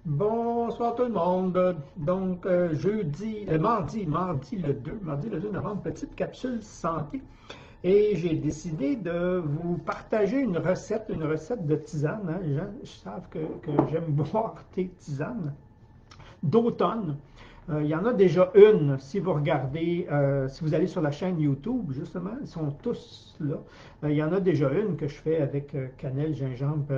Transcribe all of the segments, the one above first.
Bonsoir tout le monde. Donc, mardi le 2 novembre, petite capsule santé. Et j'ai décidé de vous partager une recette de tisane, hein. Les gens savent que j'aime boire des tisanes d'automne. Il y en a déjà une, si vous regardez, si vous allez sur la chaîne YouTube, justement, ils sont tous là. Il y en a déjà une que je fais avec cannelle, gingembre,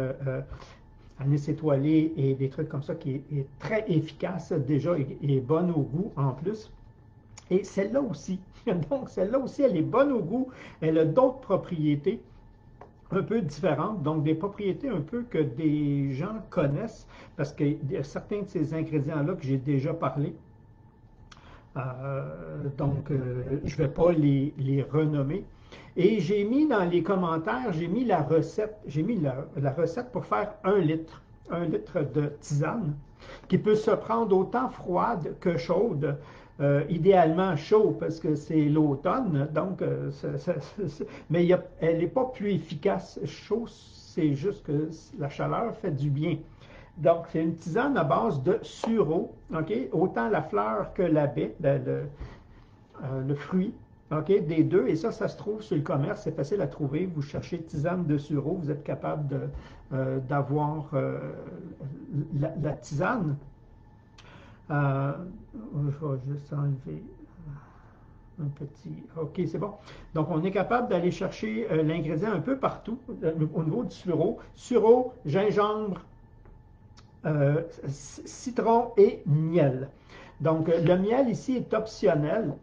anis étoilé et des trucs comme ça qui est très efficace déjà et bonne au goût en plus. Et celle-là aussi, donc celle-là aussi, elle est bonne au goût, elle a d'autres propriétés un peu différentes, donc des propriétés un peu que des gens connaissent, parce qu'il y a certains de ces ingrédients-là que j'ai déjà parlé. Je ne vais pas les renommer. Et j'ai mis dans les commentaires, j'ai mis la recette, la recette pour faire un litre de tisane, qui peut se prendre autant froide que chaude, idéalement chaud parce que c'est l'automne, donc, mais elle n'est pas plus efficace chaud, c'est juste que la chaleur fait du bien. Donc, c'est une tisane à base de sureau, ok? Autant la fleur que la baie, le fruit, ok? Des deux. Et ça se trouve sur le commerce, c'est facile à trouver. Vous cherchez tisane de sureau, vous êtes capable d'avoir la tisane. Je vais juste enlever un petit. OK, c'est bon. Donc, on est capable d'aller chercher l'ingrédient un peu partout au niveau du sureau. Sureau, gingembre, citron et miel. Donc, le miel ici est optionnel.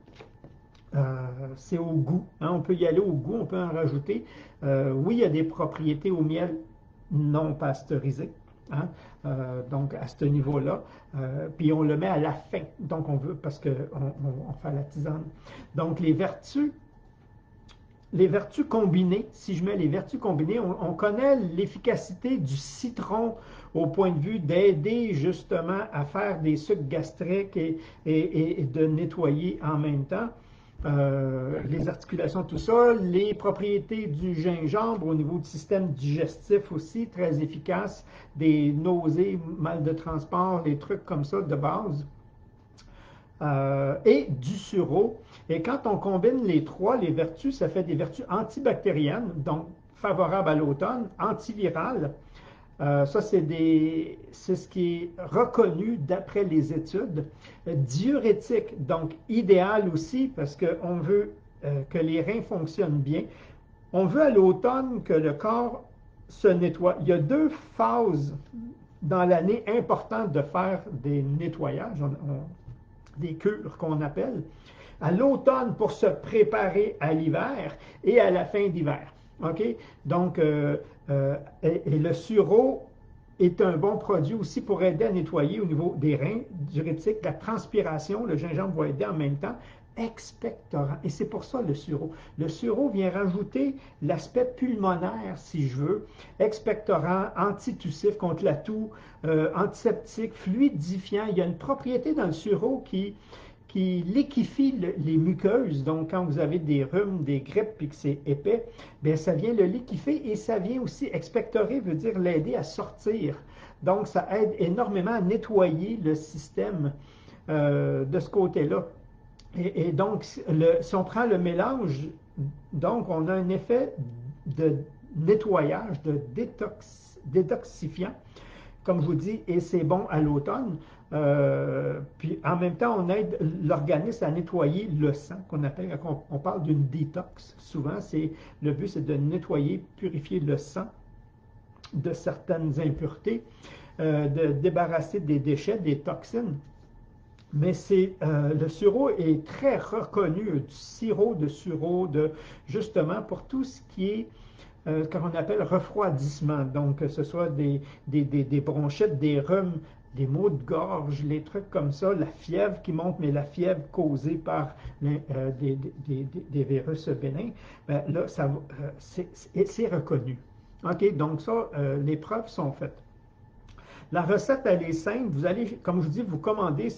C'est au goût, hein. On peut y aller au goût, on peut en rajouter. Oui, il y a des propriétés au miel non pasteurisé, hein. Donc, à ce niveau-là. Puis, on le met à la fin. Donc, on veut, parce qu'on on fait la tisane. Donc, les vertus combinées, si je mets les vertus combinées, on connaît l'efficacité du citron au point de vue d'aider justement à faire des sucs gastriques et de nettoyer en même temps. Les articulations, tout ça, les propriétés du gingembre au niveau du système digestif aussi, très efficace, des nausées, mal de transport, des trucs comme ça de base. Et du sureau. Et quand on combine les trois, les vertus, ça fait des vertus antibactériennes, donc favorables à l'automne, antivirales. Ça, c'est ce qui est reconnu d'après les études. Diurétique, donc idéal aussi, parce qu'on veut que les reins fonctionnent bien. On veut à l'automne que le corps se nettoie. Il y a deux phases dans l'année importantes de faire des nettoyages, des cures qu'on appelle, à l'automne pour se préparer à l'hiver et à la fin d'hiver. OK? Donc, et le sureau est un bon produit aussi pour aider à nettoyer au niveau des reins, diurétique, la transpiration. Le gingembre va aider en même temps. Expectorant. Et c'est pour ça le sureau. Le sureau vient rajouter l'aspect pulmonaire, si je veux, expectorant, antitussif contre la toux, antiseptique, fluidifiant. Il y a une propriété dans le sureau qui liquéfie les muqueuses. Donc, quand vous avez des rhumes, des grippes, puis que c'est épais, bien, ça vient le liquéfier et ça vient aussi expectorer, veut dire l'aider à sortir. Donc, ça aide énormément à nettoyer le système de ce côté-là. Et donc, si on prend le mélange, donc on a un effet de nettoyage, de détoxifiant, comme je vous dis, et c'est bon à l'automne. Puis en même temps, on aide l'organisme à nettoyer le sang, qu'on appelle, quand on parle d'une détox, souvent, le but, c'est de nettoyer, purifier le sang de certaines impuretés, de débarrasser des déchets, des toxines. Mais le sureau est très reconnu, du sirop de sureau, justement pour tout ce qui est qu'on appelle refroidissement. Donc, que ce soit des bronchites, des rhumes, des maux de gorge, les trucs comme ça, la fièvre qui monte, mais la fièvre causée par des virus bénins, ben, là, c'est reconnu. OK, donc ça, les preuves sont faites. La recette, elle est simple. Vous allez, comme je vous dis, vous commandez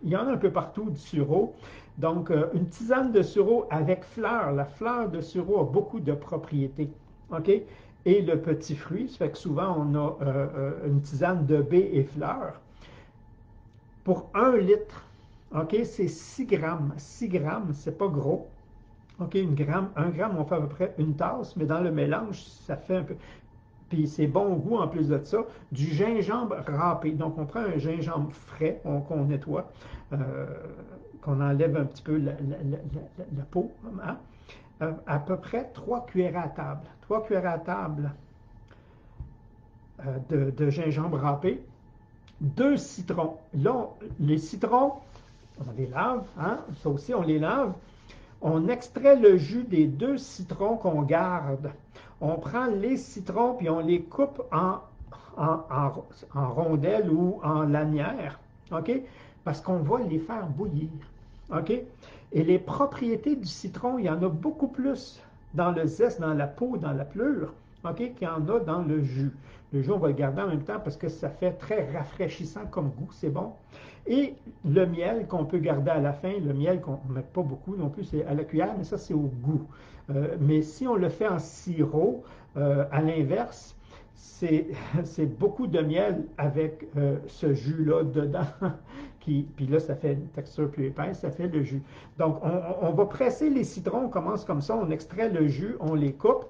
il y en a un peu partout du sureau. Donc, une tisane de sureau avec fleur. La fleur de sureau a beaucoup de propriétés. OK? et le petit fruit. Ça fait que souvent, on a une tisane de baies et fleurs. Pour 1 litre, OK, c'est 6 grammes. 6 grammes, c'est pas gros. OK, 1 gramme, on fait à peu près une tasse, mais dans le mélange, ça fait un peu. Puis c'est bon au goût en plus de ça. Du gingembre râpé. Donc on prend un gingembre frais qu'on nettoie, euh, qu'on enlève un petit peu la peau, hein. À peu près 3 cuillères à table. 3 cuillères à table de gingembre râpé. 2 citrons. Là, les citrons, on les lave, hein? Ça aussi, on les lave. On extrait le jus des 2 citrons qu'on garde. On prend les citrons puis on les coupe en rondelles ou en lanières, OK? Parce qu'on va les faire bouillir, OK? Et les propriétés du citron, il y en a beaucoup plus dans le zeste, dans la peau, dans la pleure, OK, qu'il y en a dans le jus. Le jus, on va le garder en même temps parce que ça fait très rafraîchissant comme goût, c'est bon. Et le miel qu'on peut garder à la fin, le miel qu'on ne met pas beaucoup non plus, c'est à la cuillère, mais ça c'est au goût. Mais si on le fait en sirop, à l'inverse, c'est beaucoup de miel avec ce jus-là dedans. Puis là, ça fait une texture plus épaisse, ça fait le jus. Donc, on va presser les citrons, on commence comme ça, on extrait le jus, on les coupe.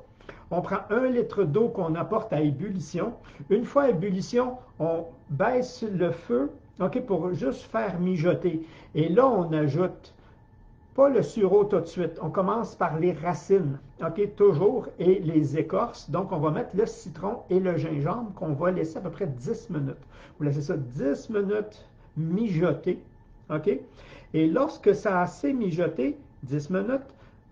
On prend 1 litre d'eau qu'on apporte à ébullition. Une fois à ébullition, on baisse le feu, OK, pour juste faire mijoter. Et là, on ajoute pas le sureau tout de suite. On commence par les racines, OK, toujours, et les écorces. Donc, on va mettre le citron et le gingembre qu'on va laisser à peu près 10 minutes. Vous laissez ça 10 minutes mijoter, OK? Et lorsque ça a assez mijoté, 10 minutes,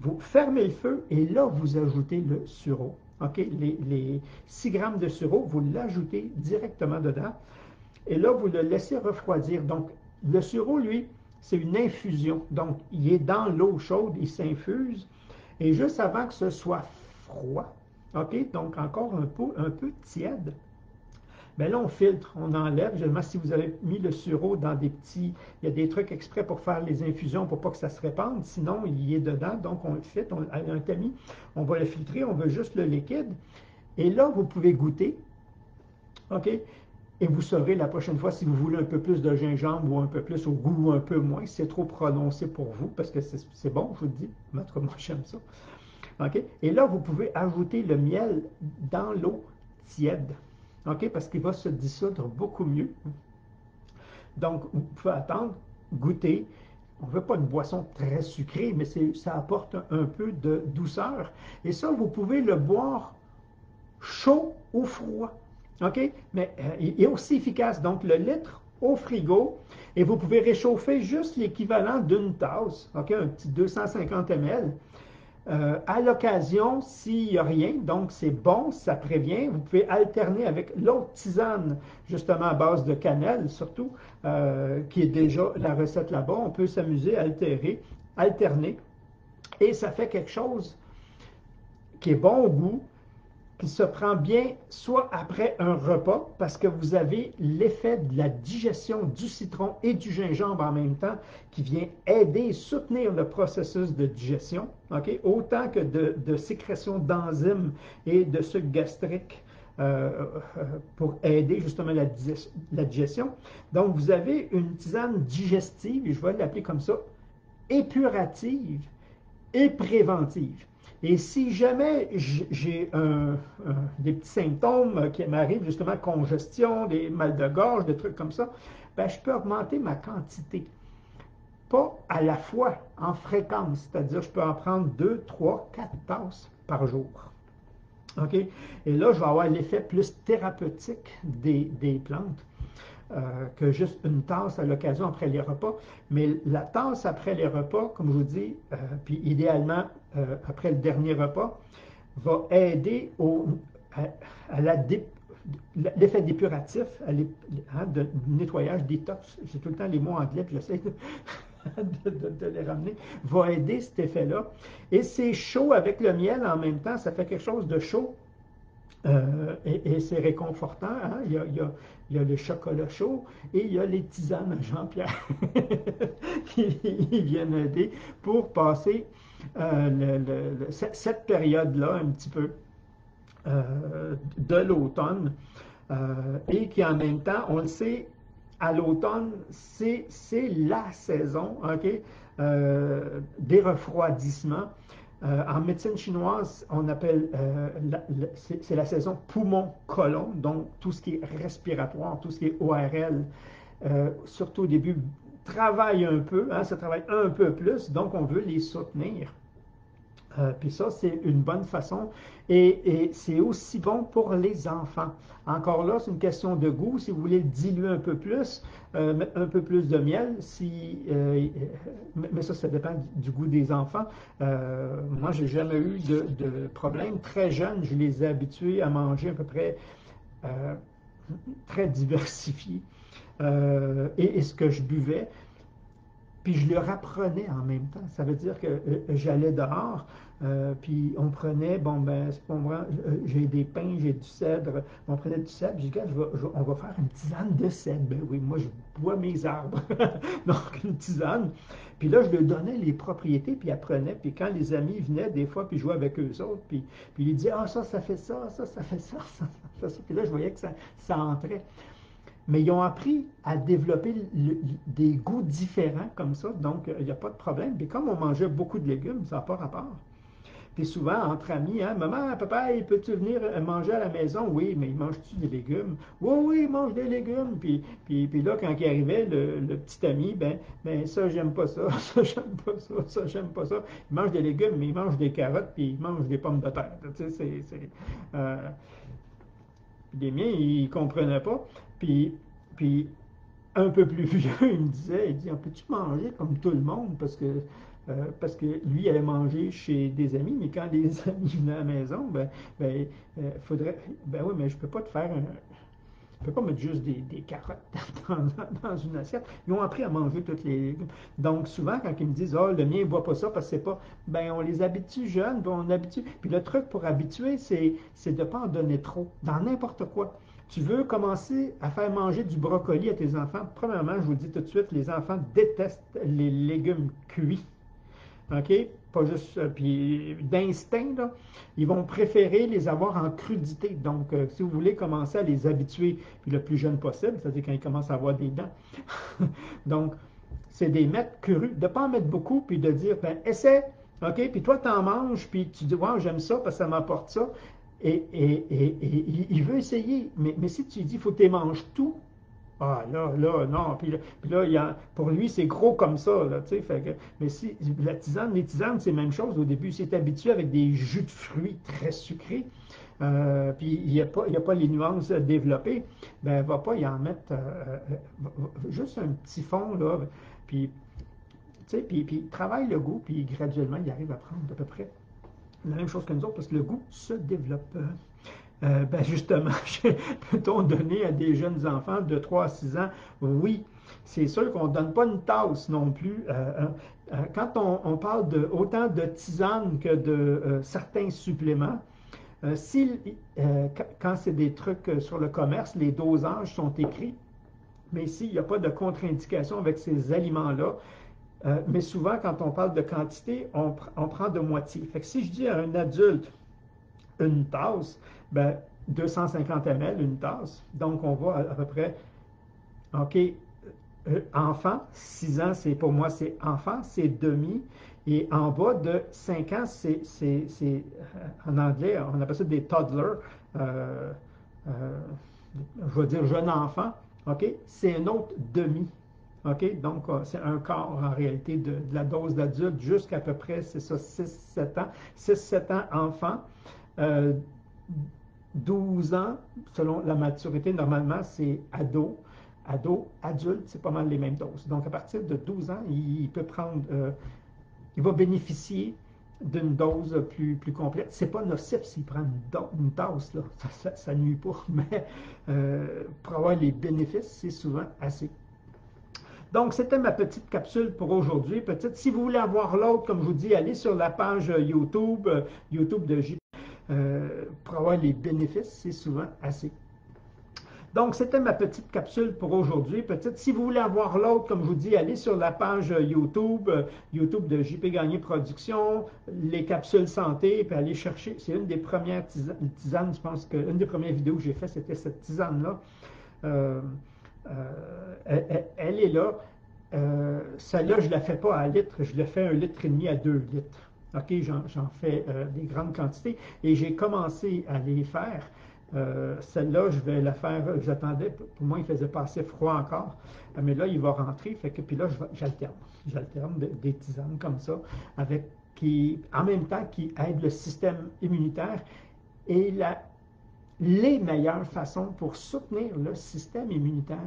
vous fermez le feu et là, vous ajoutez le sureau. OK? Les 6 grammes de sureau, vous l'ajoutez directement dedans. Et là, vous le laissez refroidir. Donc, le sureau, lui, c'est une infusion. Donc, il est dans l'eau chaude, il s'infuse. Et juste avant que ce soit froid, OK? Donc, encore un peu tiède. Bien là, on filtre, on enlève. Généralement, si vous avez mis le sureau dans des petits... Il y a des trucs exprès pour faire les infusions pour pas que ça se répande. Sinon, il y est dedans. Donc, on le filtre. Un tamis, on va le filtrer. On veut juste le liquide. Et là, vous pouvez goûter. OK? Et vous saurez la prochaine fois si vous voulez un peu plus de gingembre ou un peu plus au goût ou un peu moins. C'est trop prononcé pour vous parce que c'est bon, je vous le dis. Mais en tout cas, moi, j'aime ça. OK? Et là, vous pouvez ajouter le miel dans l'eau tiède. OK? Parce qu'il va se dissoudre beaucoup mieux. Donc, vous pouvez attendre, goûter. On ne veut pas une boisson très sucrée, mais ça apporte un peu de douceur. Et ça, vous pouvez le boire chaud ou froid. OK? Mais il est aussi efficace. Donc, le litre au frigo, et vous pouvez réchauffer juste l'équivalent d'une tasse, OK? Un petit 250 ml. À l'occasion, s'il n'y a rien, donc c'est bon, ça prévient, vous pouvez alterner avec l'autre tisane, justement à base de cannelle surtout, qui est déjà la recette là-bas. On peut s'amuser à alterner, et ça fait quelque chose qui est bon au goût, qui se prend bien soit après un repas, parce que vous avez l'effet de la digestion du citron et du gingembre en même temps, qui vient aider et soutenir le processus de digestion, OK? Autant que de sécrétion d'enzymes et de sucre gastrique pour aider justement la digestion. Donc, vous avez une tisane digestive, et je vais l'appeler comme ça, épurative et préventive. Et si jamais j'ai des petits symptômes qui m'arrivent, justement congestion, des mal de gorge, des trucs comme ça, ben, je peux augmenter ma quantité. Pas à la fois, en fréquence, c'est-à-dire je peux en prendre 2, 3, 4 tasses par jour. OK? Et là, je vais avoir l'effet plus thérapeutique des plantes. Que juste une tasse à l'occasion après les repas. Mais la tasse après les repas, comme je vous dis, puis idéalement après le dernier repas, va aider à l'effet dépuratif, de nettoyage, détox. J'ai tout le temps les mots anglais, puis j'essaie de les ramener, va aider cet effet-là. Et c'est chaud avec le miel en même temps, ça fait quelque chose de chaud. Et c'est réconfortant. Hein? Il y a le chocolat chaud et il y a les tisanes à Jean-Pierre qui viennent aider pour passer cette période-là un petit peu de l'automne et qui en même temps, on le sait, à l'automne, c'est la saison, OK, des refroidissements. En médecine chinoise, on appelle, c'est la saison poumon-colon, donc tout ce qui est respiratoire, tout ce qui est ORL, surtout au début, travaille un peu, hein, ça travaille un peu plus, donc on veut les soutenir. Puis ça, c'est une bonne façon. Et c'est aussi bon pour les enfants. Encore là, c'est une question de goût. Si vous voulez le diluer un peu plus, mettre un peu plus de miel, mais ça dépend du goût des enfants. Moi, j'ai jamais eu de problème. Très jeune, je les ai habitués à manger à peu près euh, très diversifié. Et ce que je buvais, puis je leur apprenais en même temps. Ça veut dire que j'allais dehors, puis on prenait, bon ben, c'est pas moi, j'ai des pins, j'ai du cèdre, on prenait du cèdre, je dis, regarde, on va faire une tisane de cèdre. Ben oui, moi je bois mes arbres, donc une tisane. Puis là, je leur donnais les propriétés, puis ils apprenaient, puis quand les amis venaient, des fois, puis je jouais avec eux autres, puis ils disaient, ah, ça fait ça, ça fait ça, ça fait ça. Puis là, je voyais que ça entrait. Mais ils ont appris à développer des goûts différents comme ça, donc il n'y a pas de problème. Puis comme on mangeait beaucoup de légumes, ça n'a pas rapport. Puis souvent, entre amis, hein, maman, papa, peux-tu venir manger à la maison? Oui, mais manges-tu des légumes? Oui, oui, il mange des légumes. Puis là, quand il arrivait, le petit ami, ben ça, j'aime pas ça, ça, j'aime pas ça, ça, j'aime pas ça. Il mange des légumes, mais il mange des carottes, puis il mange des pommes de terre. Tu sais, les miens, ils ne comprenaient pas. Puis un peu plus vieux, il me disait, il dit, on peut-tu manger comme tout le monde? Parce que lui, il allait manger chez des amis, mais quand les amis venaient à la maison, faudrait, ben oui, mais je peux pas te faire un, je peux pas mettre juste des carottes dans une assiette. Ils ont appris à manger toutes les légumes. Donc, souvent, quand ils me disent, oh, le mien ne boit pas ça parce que c'est pas, ben, on les habitue jeunes, puis on habitue. Puis le truc pour habituer, c'est de ne pas en donner trop, dans n'importe quoi. Tu veux commencer à faire manger du brocoli à tes enfants. Premièrement, je vous dis tout de suite, les enfants détestent les légumes cuits. OK? Pas juste, puis d'instinct, là, ils vont préférer les avoir en crudité. Donc, si vous voulez commencer à les habituer, puis le plus jeune possible, c'est-à-dire quand ils commencent à avoir des dents. Donc, c'est des mettre crus, de ne pas en mettre beaucoup, puis de dire, ben, essaie, OK? Puis toi, tu en manges, puis tu dis, wow, j'aime ça parce que ça m'apporte ça. Et il veut essayer. Mais si tu lui dis, il faut que tu manges tout, ah, là, non. Puis là, pour lui, c'est gros comme ça, là, tu sais. Mais si, les tisanes, c'est la même chose. Au début, il s'est habitué avec des jus de fruits très sucrés. Puis il n'y a pas les nuances développées. Ben, il ne va pas y en mettre juste un petit fond, là. Puis, tu sais, puis il travaille le goût, puis graduellement, il arrive à prendre à peu près la même chose que nous autres, parce que le goût se développe. Ben justement, peut-on donner à des jeunes enfants de 3 à 6 ans? Oui, c'est sûr qu'on ne donne pas une tasse non plus. Quand on parle autant de tisane que de certains suppléments, quand c'est des trucs sur le commerce, les dosages sont écrits, mais s'il n'y a pas de contre-indication avec ces aliments-là, mais souvent, quand on parle de quantité, on prend de moitié. Fait que si je dis à un adulte une tasse, ben, 250 ml, une tasse. Donc, on va à peu près, OK, enfant, 6 ans, c'est pour moi, c'est enfant, c'est demi. Et en bas de 5 ans, en anglais, on appelle ça des toddlers. Euh, je vais dire jeune enfant. OK, c'est un autre demi. OK, donc c'est un quart en réalité de la dose d'adulte jusqu'à peu près, c'est ça, 6-7 ans. 6-7 ans enfant. Euh, 12 ans, selon la maturité, normalement, c'est ado. Ado, adulte, c'est pas mal les mêmes doses. Donc, à partir de 12 ans, il peut prendre, il va bénéficier d'une dose plus complète. C'est pas nocif s'il prend une tasse, là. Ça nuit pas, mais pour avoir les bénéfices, c'est souvent assez. Donc, c'était ma petite capsule pour aujourd'hui. Petite, si vous voulez avoir l'autre, comme je vous dis, allez sur la page YouTube, YouTube de J. Pour avoir les bénéfices, c'est souvent assez. Donc, c'était ma petite capsule pour aujourd'hui. Petite, si vous voulez avoir l'autre, comme je vous dis, allez sur la page YouTube, YouTube de JP Gagné Productions, les capsules santé, puis allez chercher. C'est une des premières tisanes, je pense qu'une des premières vidéos que j'ai fait, c'était cette tisane-là. Elle est là. Celle-là, je ne la fais pas à litre, je la fais 1,5 litre à 2 litres. OK, j'en fais des grandes quantités et j'ai commencé à les faire. Celle-là, je vais la faire, j'attendais, pour moi, il faisait pas assez froid encore, mais là, il va rentrer, fait que, puis là, j'alterne. J'alterne des tisanes comme ça, avec, en même temps, qui aident le système immunitaire et les meilleures façons pour soutenir le système immunitaire.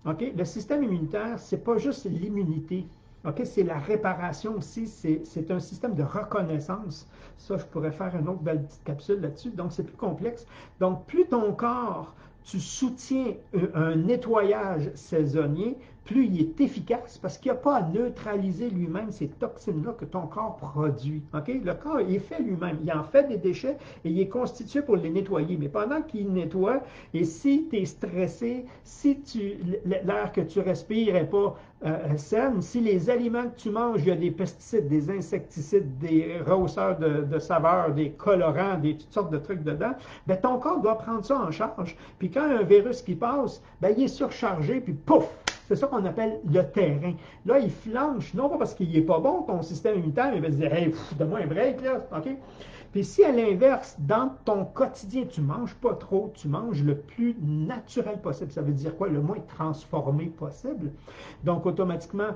OK? Le système immunitaire, ce n'est pas juste l'immunité. OK? C'est la réparation aussi. C'est un système de reconnaissance. Ça, je pourrais faire une autre belle petite capsule là-dessus. Donc, c'est plus complexe. Donc, plus ton corps, tu soutiens un nettoyage saisonnier, plus il est efficace parce qu'il n'y a pas à neutraliser lui-même ces toxines-là que ton corps produit. Okay? Le corps, il est fait lui-même. Il en fait des déchets et il est constitué pour les nettoyer. Mais pendant qu'il nettoie, et si tu es stressé, si l'air que tu respires n'est pas saine, si les aliments que tu manges, il y a des pesticides, des insecticides, des rehausseurs de saveur, des colorants, toutes sortes de trucs dedans, ben, ton corps doit prendre ça en charge. Puis quand il y a un virus qui passe, ben, il est surchargé, puis pouf! C'est ça qu'on appelle le terrain. Là, il flanche, non pas parce qu'il n'est pas bon, ton système immunitaire, il va se dire, hey, donne-moi un break, là, OK? Puis si à l'inverse, dans ton quotidien, tu ne manges pas trop, tu manges le plus naturel possible, ça veut dire quoi? Le moins transformé possible. Donc, automatiquement,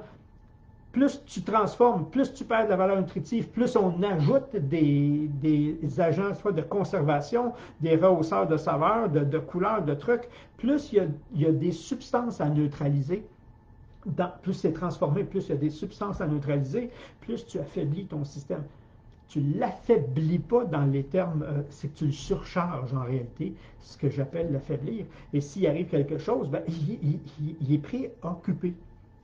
plus tu transformes, plus tu perds de la valeur nutritive, plus on ajoute des agents soit de conservation, des rehausseurs de saveur, de couleurs, de trucs, plus il y a des substances à neutraliser. Plus c'est transformé, plus il y a des substances à neutraliser, plus tu affaiblis ton système. Tu ne l'affaiblis pas dans les termes, c'est que tu le surcharges en réalité, ce que j'appelle l'affaiblir. Et s'il arrive quelque chose, ben, il est préoccupé.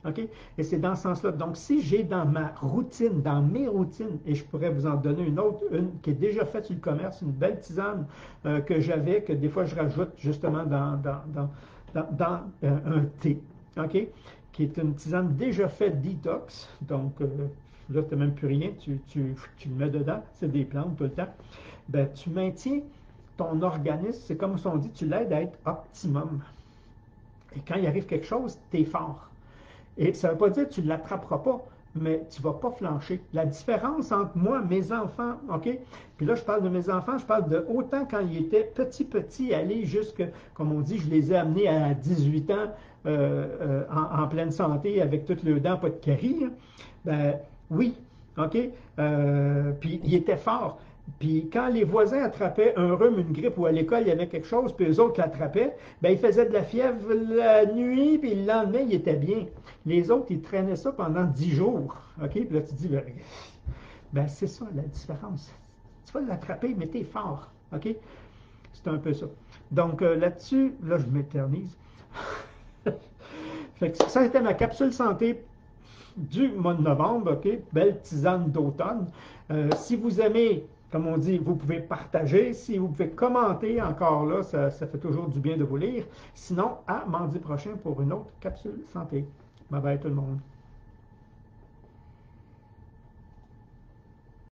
OK? Et c'est dans ce sens-là. Donc, si j'ai dans ma routine, dans mes routines, et je pourrais vous en donner une autre, une qui est déjà faite sur le commerce, une belle tisane que j'avais, que des fois je rajoute justement dans un thé, OK? Qui est une tisane déjà faite detox. Donc, là, tu n'as même plus rien, tu le mets dedans, c'est des plantes tout le temps. Ben, tu maintiens ton organisme, c'est comme on dit, tu l'aides à être optimum. Et quand il arrive quelque chose, tu es fort. Et ça ne veut pas dire que tu ne l'attraperas pas, mais tu ne vas pas flancher. La différence entre moi, mes enfants, OK? Puis là, je parle de mes enfants, je parle de autant quand ils étaient petits, aller jusque, comme on dit, je les ai amenés à 18 ans en pleine santé avec toutes leurs dents, pas de caries. Ben oui, OK? Puis ils étaient forts. Puis quand les voisins attrapaient un rhume, une grippe ou à l'école, il y avait quelque chose, puis eux autres l'attrapaient, ben ils faisaient de la fièvre la nuit, puis le lendemain, ils étaient bien. Les autres, ils traînaient ça pendant 10 jours. OK? Puis là, tu dis, ben c'est ça la différence. Tu vas l'attraper, mais t'es fort. OK? C'est un peu ça. Donc là-dessus, là, je m'éternise. Fait que ça, c'était ma capsule santé du mois de novembre. OK? Belle tisane d'automne. Si vous aimez, comme on dit, vous pouvez partager. Si vous pouvez commenter encore là, ça fait toujours du bien de vous lire. Sinon, à mardi prochain pour une autre capsule santé. Bye bye tout le monde.